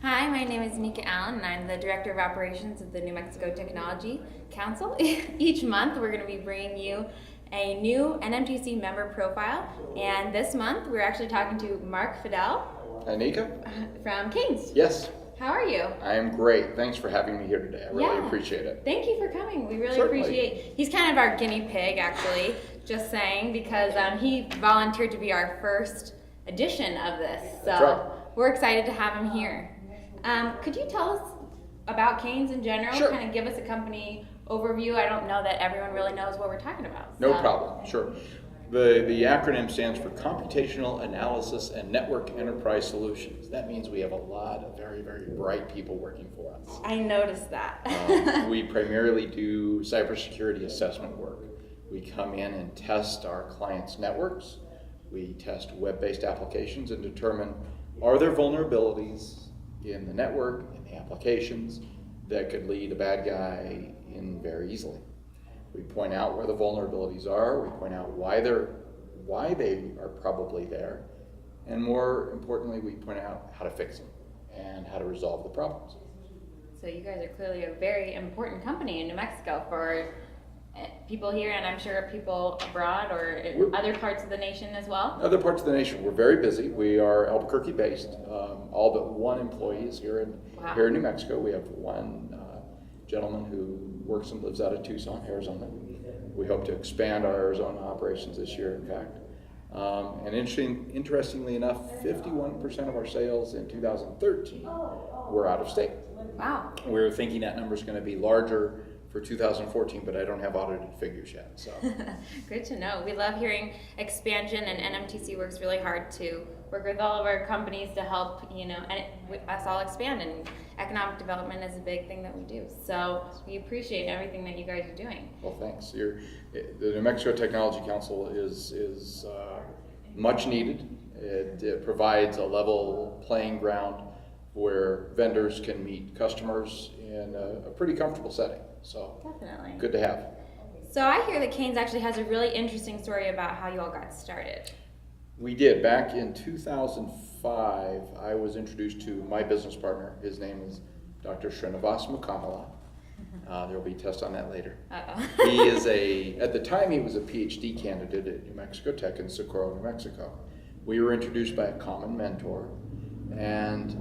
Hi, my name is Nika Allen, and I'm the Director of Operations of the New Mexico Technology Council. Each month, we're going to be bringing you a new NMTC member profile, and this month, we're actually talking to Mark Fidel. Hi, Nika. From CAaNES. Yes. How are you? I am great. Thanks for having me here today. I really appreciate it. Thank you for coming. We really Certainly. appreciate. He's kind of our guinea pig, actually. Just saying, because he volunteered to be our first edition of this. So That's right. We're excited to have him here. Could you tell us about CAaNES in general? Sure. Kind of give us a company overview. I don't know that everyone really knows what we're talking about. No problem. Sure. The acronym stands for Computational Analysis and Network Enterprise Solutions. That means we have a lot of very, very bright people working for us. I noticed that. We primarily do cybersecurity assessment work. We come in and test our clients' networks. We test web-based applications and determine, are there vulnerabilities in the network, in the applications, that could lead a bad guy in very easily. We point out where the vulnerabilities are, we point out why they are probably there, and more importantly, we point out how to fix them and how to resolve the problems. So you guys are clearly a very important company in New Mexico for people here, and I'm sure people abroad or in other parts of the nation as well. Other parts of the nation, we're very busy. We are Albuquerque based. All but one employee is here in New Mexico. We have one gentleman who works and lives out of Tucson, Arizona. We hope to expand our Arizona operations this year, in fact. And interestingly enough, 51% of our sales in 2013 were out of state. Wow. We're thinking that number is going to be larger for 2014, but I don't have audited figures yet. So good to know. We love hearing expansion, and NMTC works really hard to work with all of our companies to help, us all expand, and economic development is a big thing that we do. So we appreciate everything that you guys are doing. Well, thanks. The New Mexico Technology Council is much needed. It provides a level playing ground where vendors can meet customers in a pretty comfortable setting. So definitely good to have. So I hear that CAaNES actually has a really interesting story about how you all got started. We did. Back in 2005, I was introduced to my business partner. His name is Dr. Srinivas Mukamala. There will be a test on that later. Uh-oh. He is at the time he was a PhD candidate at New Mexico Tech in Socorro, New Mexico. We were introduced by a common mentor, and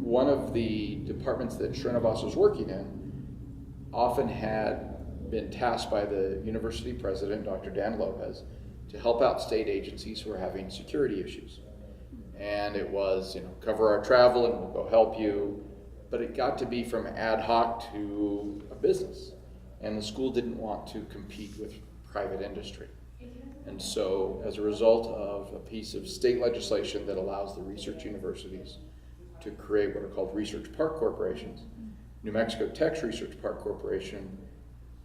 one of the departments that Srinivas was working in often had been tasked by the university president, Dr. Dan Lopez, to help out state agencies who are having security issues. And it was, cover our travel and we'll go help you. But it got to be from ad hoc to a business. And the school didn't want to compete with private industry. And so as a result of a piece of state legislation that allows the research universities to create what are called research park corporations, New Mexico Tech's Research Park Corporation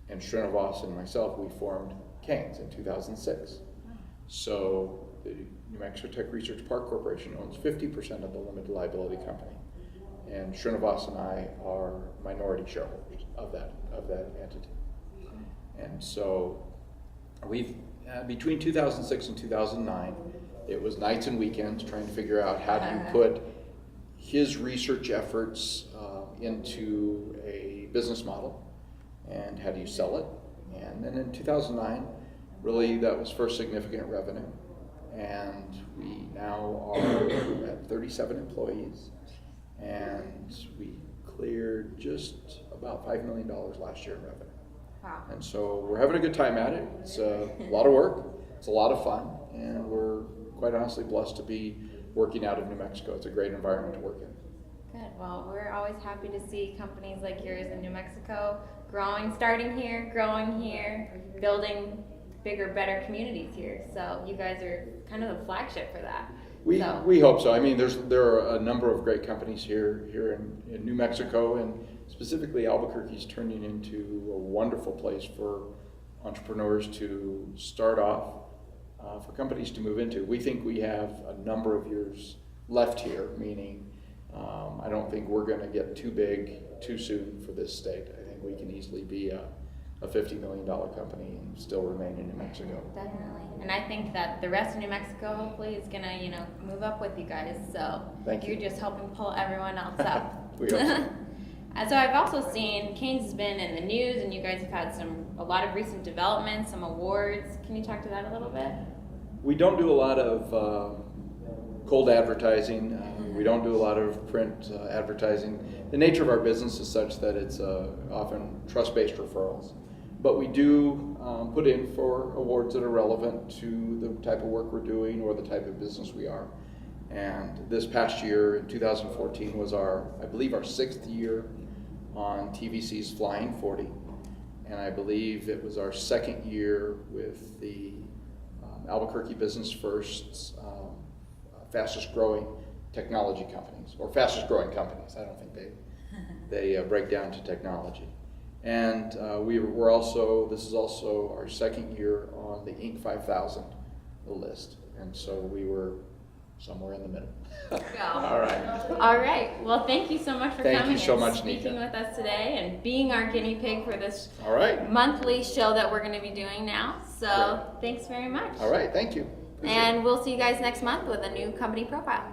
and Srinivas and myself, we formed CAaNES in 2006. So the New Mexico Tech Research Park Corporation owns 50% of the limited liability company, and Srinivas and I are minority shareholders of that entity. And so we've between 2006 and 2009, it was nights and weekends trying to figure out how do you put his research efforts into a business model, and how do you sell it. And then in 2009, really that was first significant revenue, and we now are at 37 employees, and we cleared just about $5 million last year in revenue. Wow. And so we're having a good time at it. It's a lot of work, it's a lot of fun, and we're quite honestly blessed to be working out of New Mexico. It's a great environment to work in. Good. Well, we're always happy to see companies like yours in New Mexico starting here, growing here, building bigger, better communities here. So you guys are kind of the flagship for that. We hope so. I mean, there are a number of great companies here in New Mexico, and specifically Albuquerque's turning into a wonderful place for entrepreneurs to start off, for companies to move into. We think we have a number of years left here, meaning I don't think we're going to get too big too soon for this state. I think we can easily be a a $50 million company and still remain in New Mexico. Definitely. And I think that the rest of New Mexico hopefully is gonna, move up with you guys. So Thank you. You're just helping pull everyone else up. We hope so. And so I've also seen CAaNES has been in the news, and you guys have had a lot of recent developments, some awards. Can you talk to that a little bit? We don't do a lot of cold advertising. We don't do a lot of print advertising. The nature of our business is such that it's often trust-based referrals. But we do put in for awards that are relevant to the type of work we're doing or the type of business we are. And this past year, in 2014, was I believe our 6th year on TVC's Flying 40. And I believe it was our 2nd year with the Albuquerque Business First's fastest growing technology companies, or fastest growing companies. I don't think they break down to technology. And we're also, this is also our 2nd year on the Inc. 5000 list. And so we were somewhere in the middle. All right. All right. Well, thank you so much for Thank coming you so and much, speaking Nika. with us today and being our guinea pig for this All right. monthly show that we're going to be doing now. So Great. thanks very much. All right. Thank you. Appreciate it. And we'll see you guys next month with a new company profile.